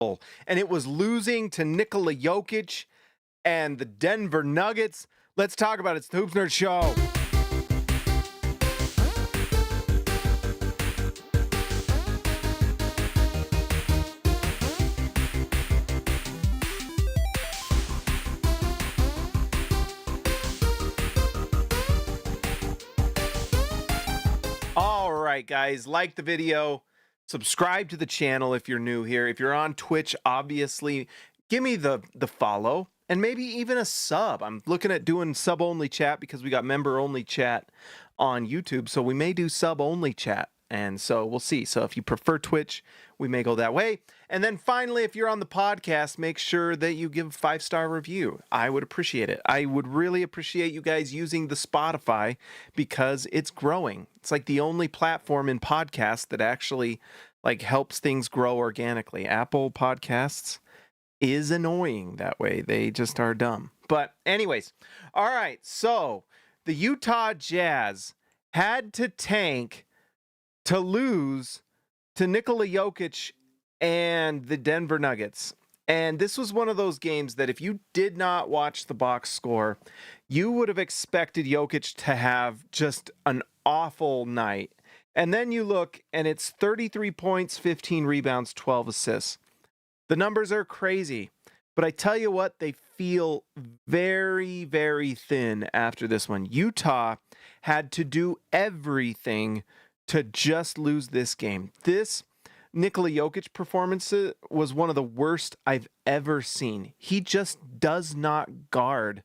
and it was losing to Nikola Jokic and the Denver Nuggets. Let's talk about it. It's the Hoops Nerd Show. All right, guys, like the video, subscribe to the channel if you're new here. If you're on Twitch, obviously, give me the follow and maybe even a sub. I'm looking at doing sub-only chat because we got member-only chat on YouTube, so we may do sub-only chat. And so we'll see. So if you prefer Twitch, we may go that way. And then finally, if you're on the podcast, make sure that you give a 5-star review. I would appreciate it. I would really appreciate you guys using the Spotify because it's growing. It's like the only platform in podcasts that actually like helps things grow organically. Apple Podcasts is annoying that way. They just are dumb. But anyways, all right. So the Utah Jazz had to tank to lose to Nikola Jokic and the Denver Nuggets. And this was one of those games that if you did not watch the box score, you would have expected Jokic to have just an awful night. And then you look and it's 33 points, 15 rebounds, 12 assists. The numbers are crazy. But I tell you what, they feel very, very thin after this one. Utah had to do everything to just lose this game. This Nikola Jokic performance was one of the worst I've ever seen. He just does not guard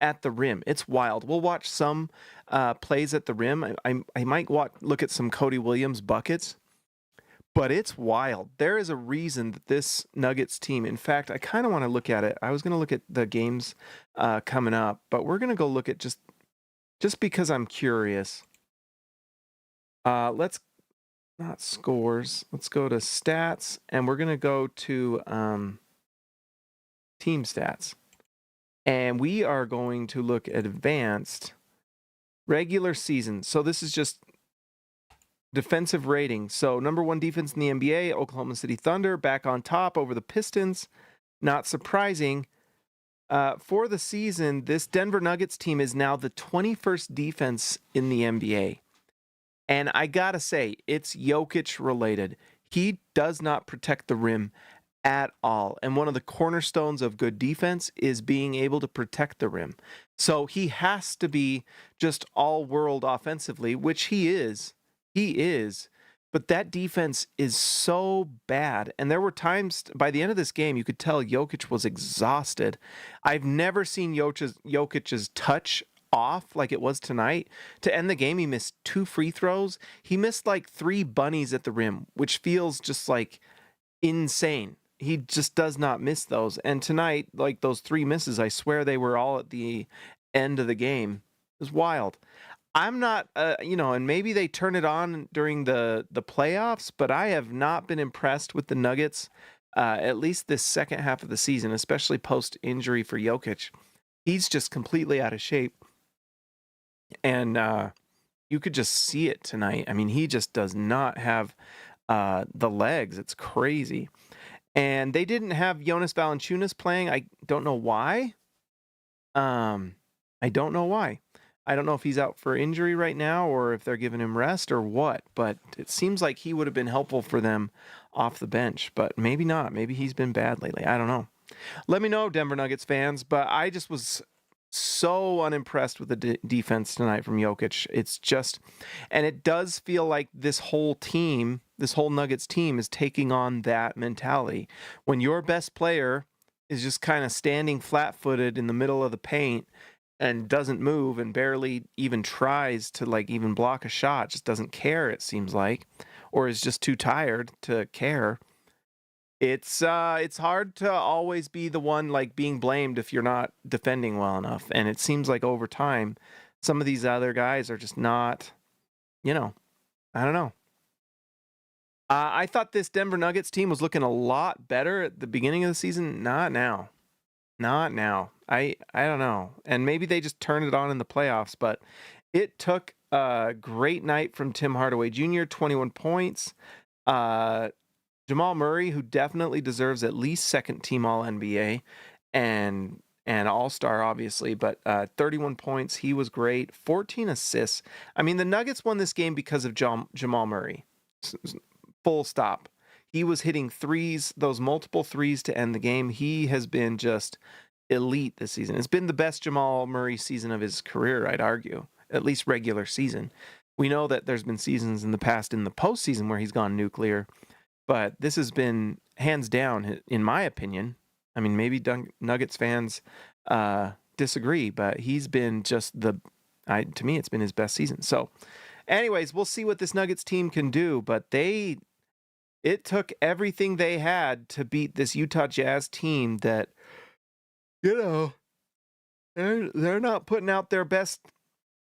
at the rim. It's wild. We'll watch some plays at the rim. I might look at some Cody Williams buckets, but it's wild. There is a reason that this Nuggets team, in fact, I kind of want to look at it. I was going to look at the games coming up, but we're going to go look at just because I'm curious. Let's not scores. Let's go to stats, and we're going to go to team stats. And we are going to look at advanced regular season. So this is just defensive rating. So number 1 defense in the NBA, Oklahoma City Thunder, back on top over the Pistons. Not surprising. For the season, this Denver Nuggets team is now the 21st defense in the NBA. And I gotta say, it's Jokic related. He does not protect the rim at all. And one of the cornerstones of good defense is being able to protect the rim. So he has to be just all world offensively, which he is. He is. But that defense is so bad. And there were times by the end of this game, you could tell Jokic was exhausted. I've never seen Jokic's touch off like it was tonight. To end the game, he missed 2 free throws. He missed like 3 bunnies at the rim, which feels just like insane. He just does not miss those. And tonight, like those 3 misses, I swear they were all at the end of the game. It was wild. I'm not, and maybe they turn it on during the playoffs, but I have not been impressed with the Nuggets, at least this second half of the season, especially post-injury for Jokic. He's just completely out of shape. And you could just see it tonight. I mean, he just does not have the legs. It's crazy. And they didn't have Jonas Valanciunas playing. I don't know why. I don't know why. I don't know if he's out for injury right now or if they're giving him rest or what. But it seems like he would have been helpful for them off the bench. But maybe not. Maybe he's been bad lately. I don't know. Let me know, Denver Nuggets fans. But I just was so unimpressed with the defense tonight from Jokic. It's just, and it does feel like this whole team, this whole Nuggets team is taking on that mentality. When your best player is just kind of standing flat-footed in the middle of the paint and doesn't move and barely even tries to like even block a shot, just doesn't care, it seems like, or is just too tired to care. It's hard to always be the one like being blamed if you're not defending well enough. And it seems like over time, some of these other guys are just not, I don't know. I thought this Denver Nuggets team was looking a lot better at the beginning of the season. Not now. Not now. I don't know. And maybe they just turned it on in the playoffs, but it took a great night from Tim Hardaway Jr., 21 points. Jamal Murray, who definitely deserves at least second team All NBA and All Star, obviously, but 31 points. He was great. 14 assists. I mean, the Nuggets won this game because of Jamal Murray. Full stop. He was hitting threes, those multiple threes to end the game. He has been just elite this season. It's been the best Jamal Murray season of his career, I'd argue, at least regular season. We know that there's been seasons in the past in the postseason where he's gone nuclear, but this has been hands down, in my opinion. I mean, maybe Nuggets fans disagree, but he's been just to me, it's been his best season. So, anyways, we'll see what this Nuggets team can do, but it took everything they had to beat this Utah Jazz team that, they're not putting out their best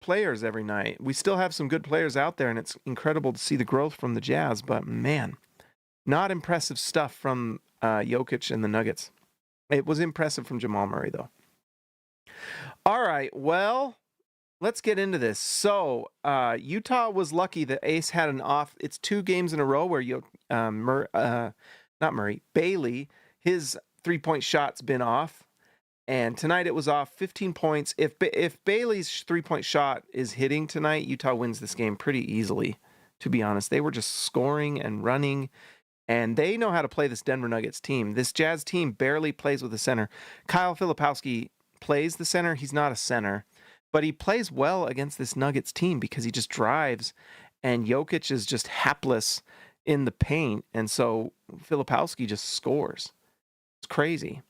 players every night. We still have some good players out there, and it's incredible to see the growth from the Jazz, but man, not impressive stuff from Jokic and the Nuggets. It was impressive from Jamal Murray, though. All right, well, let's get into this. So, Utah was lucky that Ace had an off. It's 2 games in a row where Bailey, his 3-point shot's been off. And tonight it was off 15 points. If Bailey's 3-point shot is hitting tonight, Utah wins this game pretty easily, to be honest. They were just scoring and running, and they know how to play this Denver Nuggets team. This Jazz team barely plays with a center. Kyle Filipowski plays the center. He's not a center, but he plays well against this Nuggets team because he just drives, and Jokic is just hapless in the paint, and so Filipowski just scores. It's crazy.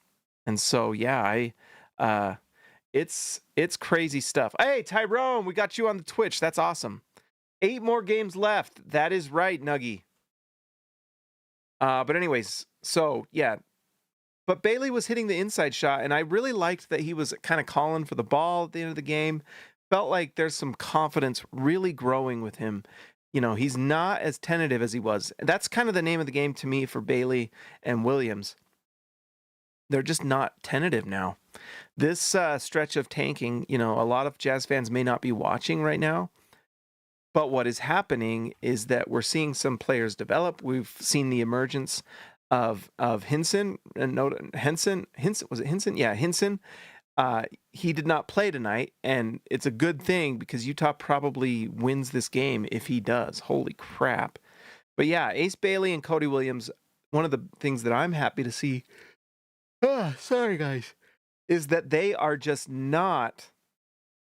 And so, yeah, it's crazy stuff. Hey, Tyrone, we got you on the Twitch. That's awesome. 8 more games left. That is right, Nuggy. But anyways, so, yeah. But Bailey was hitting the inside shot, and I really liked that he was kind of calling for the ball at the end of the game. Felt like there's some confidence really growing with him. He's not as tentative as he was. That's kind of the name of the game to me for Bailey and Williams. They're just not tentative now. This stretch of tanking, a lot of Jazz fans may not be watching right now. But what is happening is that we're seeing some players develop. We've seen the emergence of Henson. Henson, was it Henson? Yeah, Henson. He did not play tonight, and it's a good thing because Utah probably wins this game if he does. Holy crap. But yeah, Ace Bailey and Cody Williams, one of the things that I'm happy to see, sorry guys, is that they are just not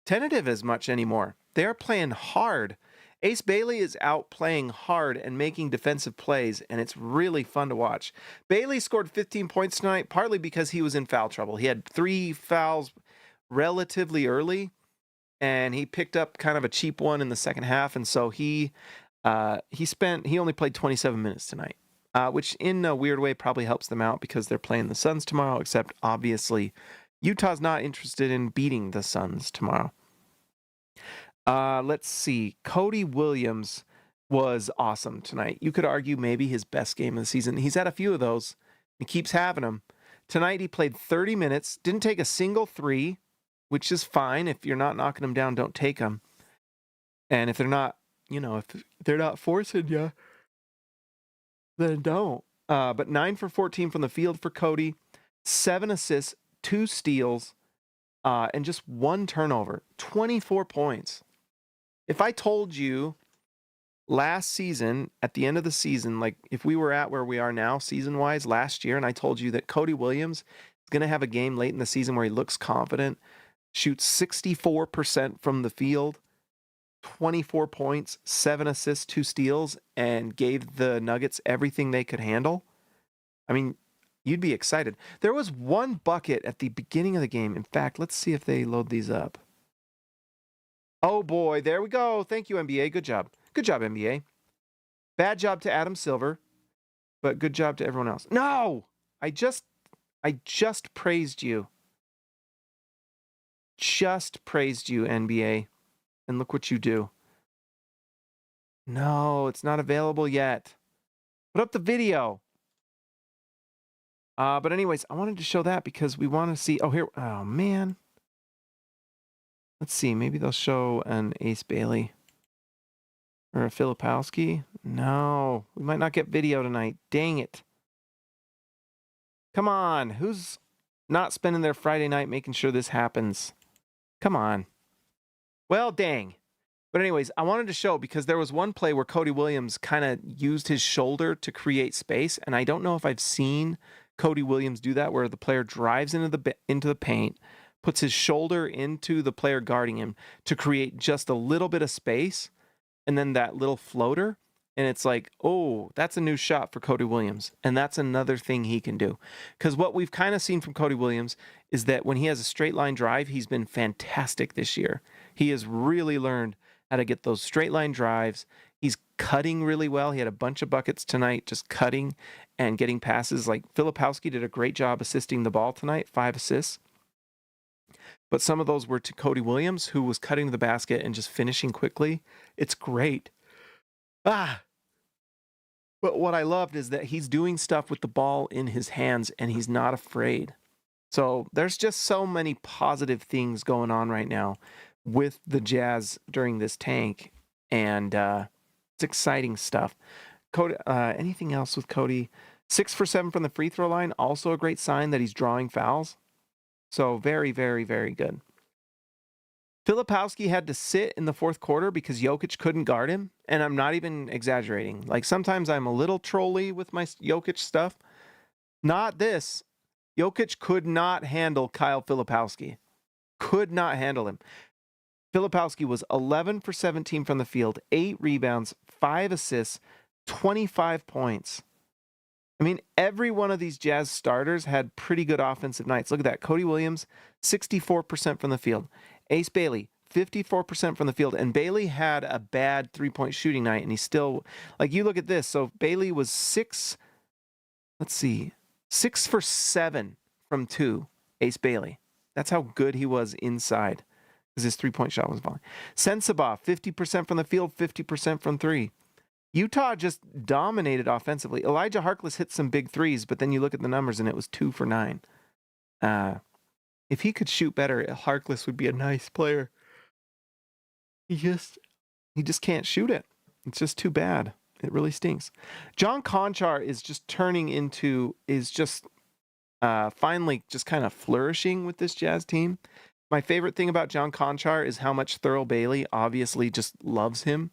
tentative as much anymore. They are playing hard. Ace Bailey is out playing hard and making defensive plays, and it's really fun to watch. Bailey scored 15 points tonight, partly because he was in foul trouble. He had 3 fouls relatively early, and he picked up kind of a cheap one in the second half, and so he only played 27 minutes tonight, which in a weird way probably helps them out because they're playing the Suns tomorrow, except obviously Utah's not interested in beating the Suns tomorrow. Let's see. Cody Williams was awesome tonight. You could argue maybe his best game of the season. He's had a few of those. He keeps having them. Tonight he played 30 minutes, didn't take a single 3, which is fine. If you're not knocking them down, don't take them. And if they're not, if they're not forcing you, then don't. But 9 for 14 from the field for Cody, 7 assists, 2 steals, and just 1 turnover, 24 points. If I told you last season, at the end of the season, like if we were at where we are now season-wise last year, and I told you that Cody Williams is going to have a game late in the season where he looks confident, shoots 64% from the field, 24 points, 7 assists, 2 steals, and gave the Nuggets everything they could handle, I mean, you'd be excited. There was 1 bucket at the beginning of the game. In fact, let's see if they load these up. Oh boy, there we go. Thank you, NBA. Good job. Good job, NBA. Bad job to Adam Silver, but good job to everyone else. No! I just praised you. Just praised you, NBA. And look what you do. No, it's not available yet. Put up the video. But anyways, I wanted to show that because we want to see. Oh, here. Oh, man. Let's see. Maybe they'll show an Ace Bailey. Or a Filipowski? No, we might not get video tonight. Dang it. Come on, who's not spending their Friday night making sure this happens? Come on. Well, dang. But anyways, I wanted to show because there was one play where Cody Williams kind of used his shoulder to create space, and I don't know if I've seen Cody Williams do that, where the player drives into the paint, puts his shoulder into the player guarding him to create just a little bit of space, and then that little floater, and it's like, oh, that's a new shot for Cody Williams, and that's another thing he can do. Because what we've kind of seen from Cody Williams is that when he has a straight line drive, he's been fantastic this year. He has really learned how to get those straight line drives. He's cutting really well. He had a bunch of buckets tonight, just cutting and getting passes. Like Filipowski did a great job assisting the ball tonight, 5 assists. But some of those were to Cody Williams, who was cutting to the basket and just finishing quickly. It's great. But what I loved is that he's doing stuff with the ball in his hands and he's not afraid. So there's just so many positive things going on right now with the Jazz during this tank, and it's exciting stuff. Cody, anything else with Cody? 6 for 7 from the free throw line, also a great sign that he's drawing fouls. So very, very, very good. Filipowski had to sit in the fourth quarter because Jokic couldn't guard him, and I'm not even exaggerating. Like sometimes I'm a little trolly with my Jokic stuff. Not this. Jokic could not handle Kyle Filipowski. Could not handle him. Filipowski was 11 for 17 from the field, 8 rebounds, 5 assists, 25 points. I mean, every one of these Jazz starters had pretty good offensive nights. Look at that. Cody Williams, 64% from the field. Ace Bailey, 54% from the field. And Bailey had a bad three-point shooting night, and he still, like, you look at this. So Bailey was 6 for 7 from 2, Ace Bailey. That's how good he was inside, because his three-point shot was falling. Sensabaugh, 50% from the field, 50% from 3. Utah just dominated offensively. Elijah Harkless hit some big threes, but then you look at the numbers and it was 2 for 9. If he could shoot better, Harkless would be a nice player. He just can't shoot it. It's just too bad. It really stinks. John Konchar is just finally just kind of flourishing with this Jazz team. My favorite thing about John Konchar is how much Thurl Bailey obviously just loves him.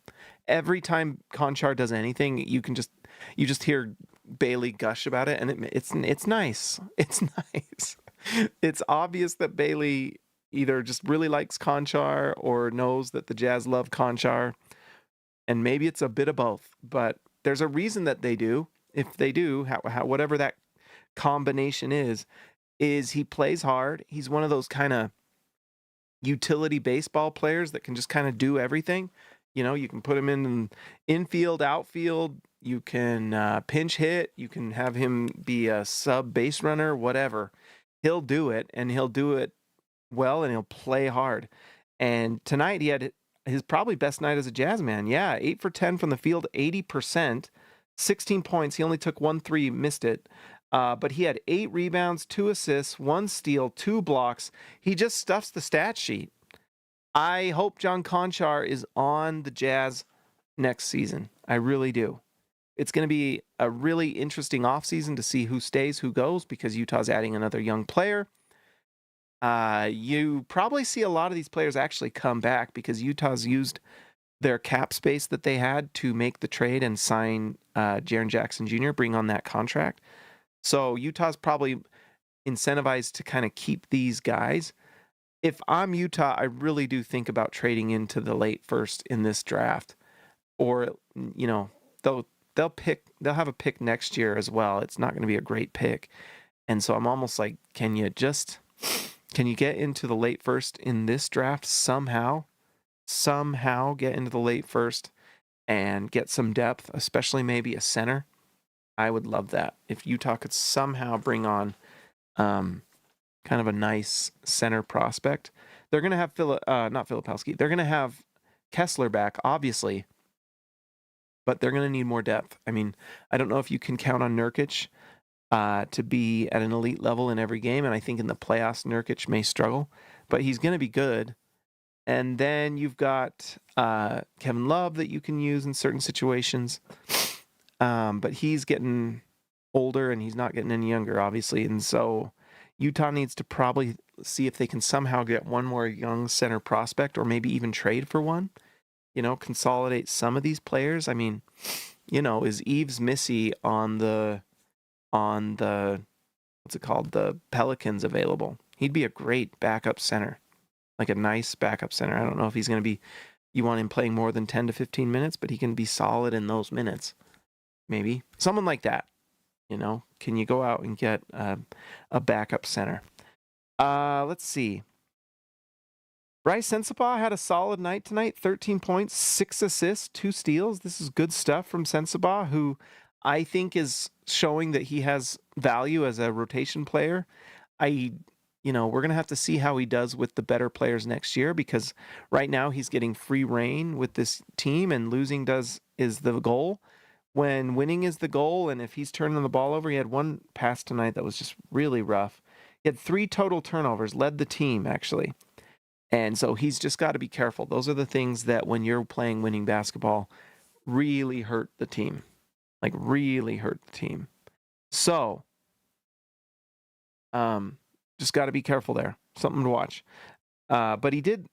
Every time Konchar does anything, you just hear Bailey gush about it, and it's nice. It's nice. It's obvious that Bailey either just really likes Konchar or knows that the Jazz love Konchar, and maybe it's a bit of both. But there's a reason that they do. If they do, whatever that combination is he plays hard. He's one of those kind of utility baseball players that can just kind of do everything. You know, you can put him in infield, outfield, you can pinch hit, you can have him be a sub base runner, whatever. He'll do it, and he'll do it well, and he'll play hard. And tonight he had his probably best night as a Jazz man. Yeah, 8 for 10 from the field, 80%, 16 points. He only took 1 3, missed it. But he had 8 rebounds, 2 assists, 1 steal, 2 blocks. He just stuffs the stat sheet. I hope John Konchar is on the Jazz next season. I really do. It's going to be a really interesting offseason to see who stays, who goes, because Utah's adding another young player. You probably see a lot of these players actually come back because Utah's used their cap space that they had to make the trade and sign Jaren Jackson Jr., bring on that contract. So Utah's probably incentivized to kind of keep these guys. If I'm Utah, I really do think about trading into the late first in this draft, or they'll have a pick next year as well. It's not going to be a great pick, and so I'm almost like, can you get into the late first in this draft somehow get into the late first and get some depth, especially maybe a center. I would love that if Utah could somehow bring on kind of a nice center prospect. They're going to have not Filipowski. They're going to have Kessler back, obviously, but they're going to need more depth. I mean, I don't know if you can count on Nurkic to be at an elite level in every game, and I think in the playoffs Nurkic may struggle, but he's going to be good. And then you've got Kevin Love that you can use in certain situations. But he's getting older and he's not getting any younger, obviously. And so Utah needs to probably see if they can somehow get one more young center prospect or maybe even trade for one, consolidate some of these players. I mean, is Yves Missy on the what's it called? The Pelicans available? He'd be a great backup center, like a nice backup center. I don't know if he's going to be, you want him playing more than 10 to 15 minutes, but he can be solid in those minutes. Maybe someone like that, can you go out and get a backup center? Let's see. Bryce Sensabaugh had a solid night tonight, 13 points, 6 assists, 2 steals. This is good stuff from Sensabaugh, who I think is showing that he has value as a rotation player. We're going to have to see how he does with the better players next year, because right now he's getting free reign with this team, and losing is the goal when winning is the goal. And if he's turning the ball over, he had one pass tonight that was just really rough. He had 3 total turnovers, led the team actually. And so he's just got to be careful. Those are the things that when you're playing winning basketball really hurt the team. Like really hurt the team. So just got to be careful there. Something to watch. But he did,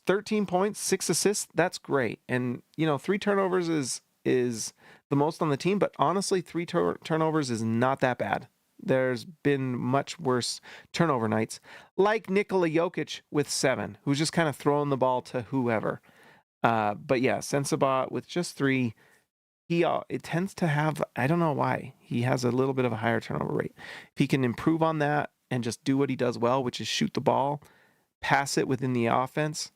13 points, 6 assists. That's great. And, 3 turnovers is the most on the team. But honestly, 3 turnovers is not that bad. There's been much worse turnover nights, like Nikola Jokic with 7, who's just kind of throwing the ball to whoever. But yeah, Sensabaugh with just 3, it tends to have, I don't know why, he has a little bit of a higher turnover rate. If he can improve on that and just do what he does well, which is shoot the ball, pass it within the offense,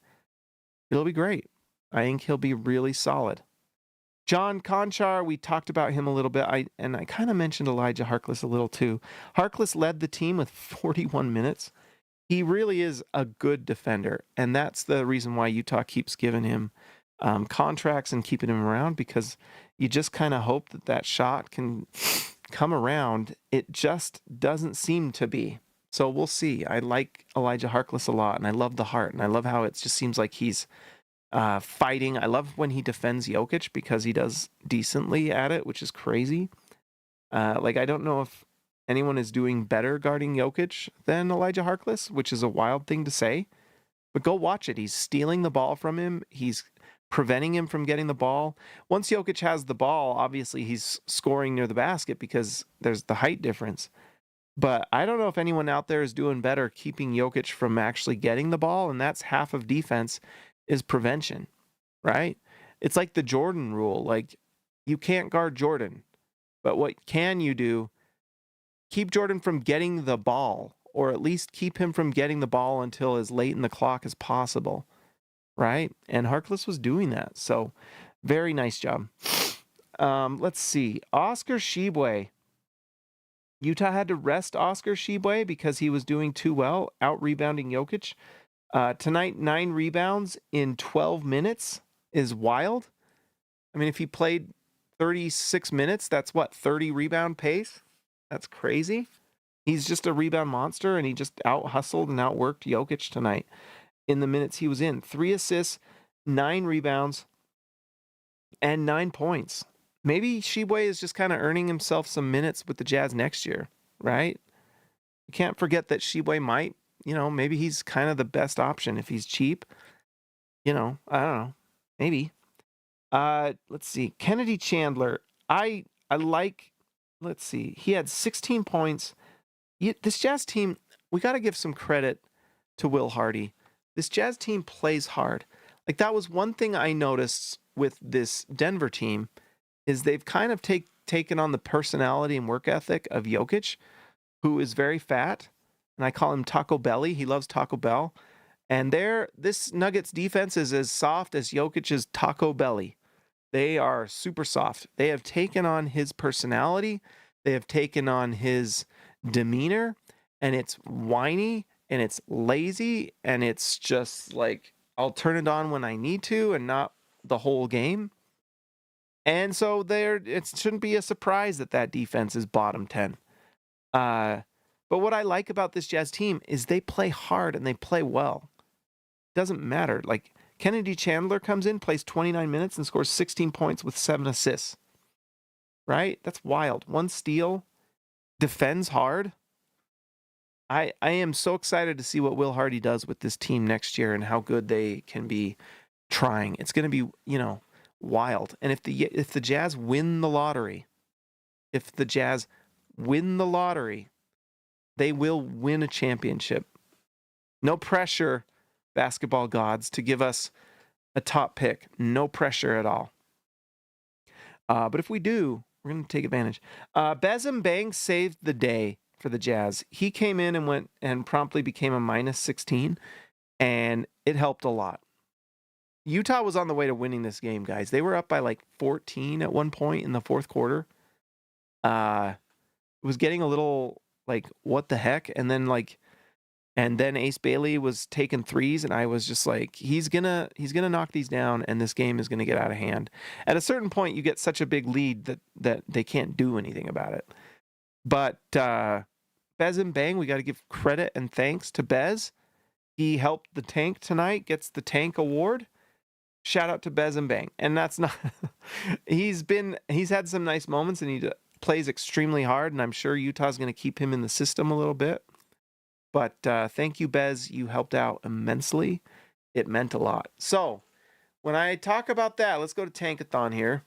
it'll be great. I think he'll be really solid. John Conchar, we talked about him a little bit, I kind of mentioned Elijah Harkless a little too. Harkless led the team with 41 minutes. He really is a good defender, and that's the reason why Utah keeps giving him contracts and keeping him around, because you just kind of hope that shot can come around. It just doesn't seem to be. So we'll see. I like Elijah Harkless a lot, and I love the heart, and I love how it just seems like he's fighting. I love when he defends Jokic, because he does decently at it, which is crazy. I don't know if anyone is doing better guarding Jokic than Elijah Harkless, which is a wild thing to say. But go watch it. He's stealing the ball from him. He's preventing him from getting the ball. Once Jokic has the ball, obviously he's scoring near the basket because there's the height difference. But I don't know if anyone out there is doing better keeping Jokic from actually getting the ball, and that's half of defense is prevention, right? It's like the Jordan rule. Like, you can't guard Jordan, but what can you do? Keep Jordan from getting the ball, or at least keep him from getting the ball until as late in the clock as possible, right? And Harkless was doing that, so very nice job. Let's see. Oscar Tshiebwe. Utah had to rest Oscar Tshiebwe because he was doing too well, out-rebounding Jokic. Tonight, 9 rebounds in 12 minutes is wild. I mean, if he played 36 minutes, that's what, 30 rebound pace? That's crazy. He's just a rebound monster, and he just out-hustled and outworked Jokic tonight in the minutes he was in. 3 assists, 9 rebounds, and 9 points. Maybe Tshiebwe is just kind of earning himself some minutes with the Jazz next year, right? You can't forget that Tshiebwe might, maybe he's kind of the best option if he's cheap. I don't know. Maybe. Let's see. Kennedy Chandler. I like, let's see. He had 16 points. This Jazz team, we got to give some credit to Will Hardy. This Jazz team plays hard. Like, that was one thing I noticed with this Denver team, is they've kind of taken on the personality and work ethic of Jokic, who is very fat. And I call him Taco Belly. He loves Taco Bell. And this Nuggets defense is as soft as Jokic's Taco Belly. They are super soft. They have taken on his personality. They have taken on his demeanor. And it's whiny and it's lazy. And it's just like, I'll turn it on when I need to and not the whole game. And so it shouldn't be a surprise that defense is bottom 10. But what I like about this Jazz team is they play hard and they play well. doesn't matter. Like, Kennedy Chandler comes in, plays 29 minutes, and scores 16 points with 7 assists. Right? That's wild. 1 steal, defends hard. I am so excited to see what Will Hardy does with this team next year and how good they can be trying. It's going to be, wild. And if the Jazz win the lottery, they will win a championship. No pressure, basketball gods, to give us a top pick. No pressure at all. But if we do, we're going to take advantage. Bezem Bang saved the day for the Jazz. He came in and went and promptly became a minus 16, and it helped a lot. Utah was on the way to winning this game, guys. They were up by like 14 at one point in the fourth quarter. It was getting a little like, what the heck? And then Ace Bailey was taking threes, and I was just like, he's gonna knock these down, and this game is gonna get out of hand. At a certain point, you get such a big lead that they can't do anything about it. But Bez and Bang, we got to give credit and thanks to Bez. He helped the tank tonight, gets the tank award. Shout out to Bez and Bang. And that's not he's had some nice moments, and he plays extremely hard, and I'm sure Utah's going to keep him in the system a little bit. But thank you, Bez. You helped out immensely. It meant a lot. So when I talk about that, let's go to Tankathon here.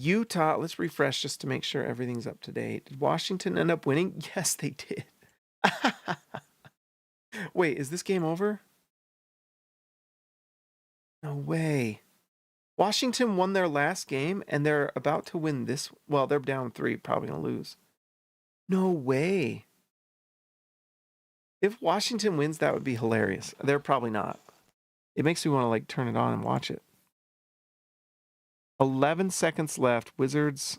Utah, let's refresh just to make sure everything's up to date. Did Washington end up winning? Yes, they did. Wait, is this game over? No way. Washington won their last game, and they're about to win this. Well, they're down 3, probably going to lose. No way. If Washington wins, that would be hilarious. They're probably not. It makes me want to turn it on and watch it. 11 seconds left. Wizards.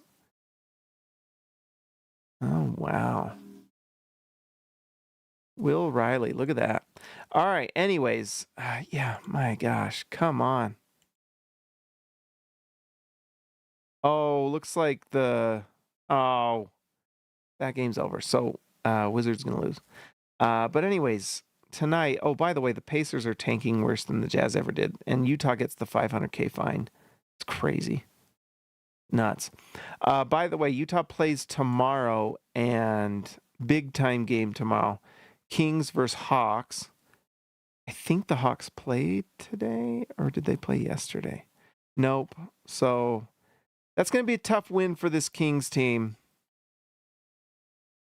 Oh, wow. Will Riley. Look at that. All right. Anyways. Yeah, my gosh. Come on. Oh, looks like that game's over. So Wizards going to lose. But anyways, tonight, oh, by the way, the Pacers are tanking worse than the Jazz ever did. And Utah gets the $500K fine. It's crazy. Nuts. By the way, Utah plays tomorrow, and big time game tomorrow. Kings versus Hawks. I think the Hawks played today, or did they play yesterday? Nope. So that's going to be a tough win for this Kings team.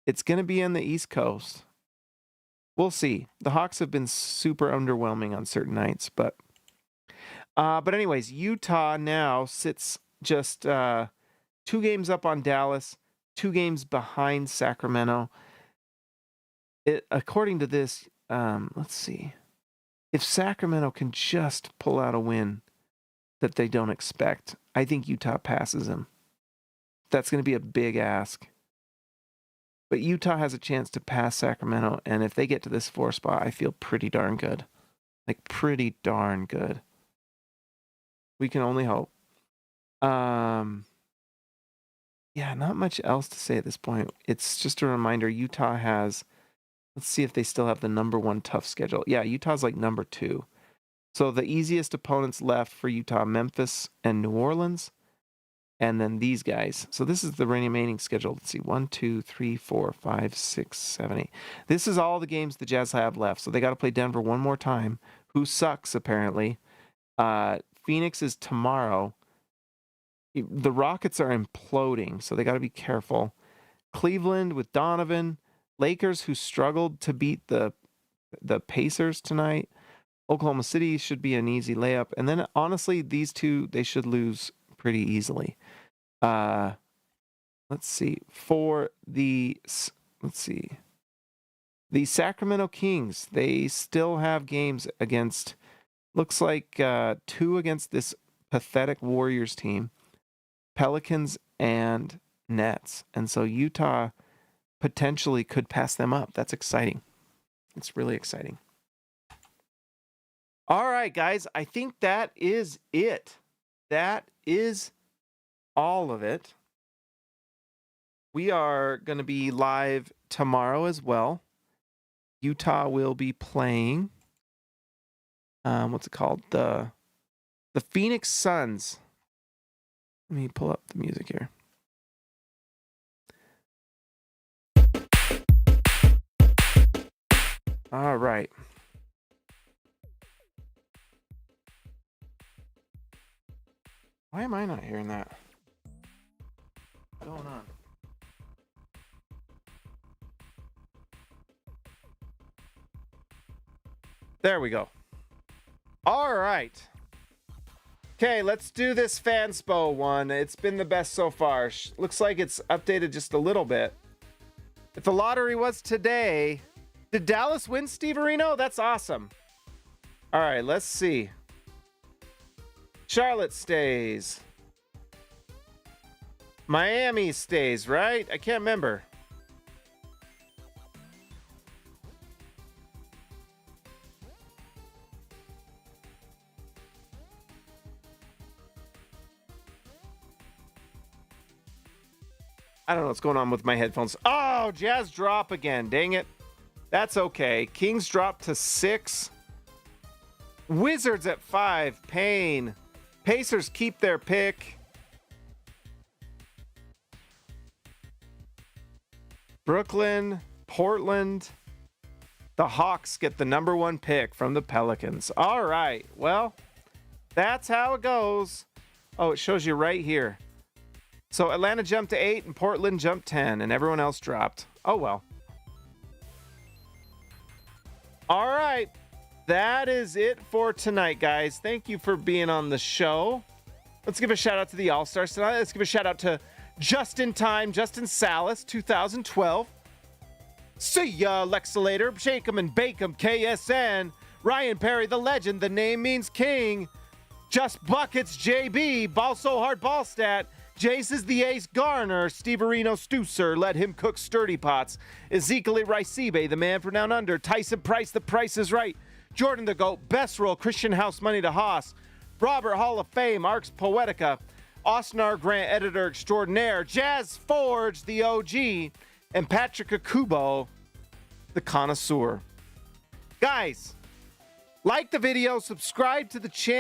It's going to be on the East Coast. We'll see. The Hawks have been super underwhelming on certain nights, but anyways, Utah now sits just 2 games up on Dallas, 2 games behind Sacramento. According to this, let's see. If Sacramento can just pull out a win that they don't expect, I think Utah passes them. That's going to be a big ask. But Utah has a chance to pass Sacramento, and if they get to this 4 spot, I feel pretty darn good. Pretty darn good. We can only hope. Yeah, not much else to say at this point. It's just a reminder, Utah has, let's see if they still have the number 1 tough schedule. Yeah, Utah's number 2. So the easiest opponents left for Utah, Memphis and New Orleans. And then these guys. So this is the remaining schedule. Let's see. 1, 2, 3, 4, 5, 6, 7, 8. This is all the games the Jazz have left. So they got to play Denver one more time, who sucks, apparently. Phoenix is tomorrow. The Rockets are imploding, so they got to be careful. Cleveland with Donovan. Lakers, who struggled to beat the Pacers tonight. Oklahoma City should be an easy layup. And then, honestly, these 2, they should lose pretty easily. Let's see. The Sacramento Kings, they still have games against, looks like 2 against this pathetic Warriors team, Pelicans and Nets. And so Utah potentially could pass them up. That's exciting. It's really exciting. All right, guys, I think that is it. That is all of it. We are going to be live tomorrow as well. Utah will be playing what's it called? The Phoenix Suns. Let me pull up the music here. All right. Why am I not hearing that? What's going on? There we go. All right. Okay, let's do this Fanspo one. It's been the best so far. Looks like it's updated just a little bit. If the lottery was today, did Dallas win, Steve Areno? That's awesome. All right, let's see. Charlotte stays. Miami stays, right? I can't remember. I don't know what's going on with my headphones. Oh, Jazz drop again. Dang it. That's okay. Kings drop to 6. Wizards at 5. Pain. Pacers keep their pick. Brooklyn, Portland. The Hawks get the number 1 pick from the Pelicans. All right. Well, that's how it goes. Oh, it shows you right here. So Atlanta jumped to 8 and Portland jumped 10 and everyone else dropped. Oh, well. All right. That is it for tonight, guys. Thank you for being on the show. Let's give a shout out to the All-Stars tonight. Let's give a shout out to Justin Salas, 2012. See ya, Lexalator, Shake 'em and Bake 'em, KSN. Ryan Perry, the legend, the name means king. Just Buckets, JB, Ball So Hard, Ball Stat. Jace is the ace Garner, Steve Areno Stucer, let him cook sturdy pots. Ezekiel Ricibe, the man from down under. Tyson Price, the price is right. Jordan the GOAT, best roll, Christian House, money to Haas. Robert Hall of Fame, Arcs Poetica. Austin R. Grant, editor extraordinaire. Jazz Forge, the OG. And Patrick Akubo, the connoisseur. Guys, like the video, subscribe to the channel.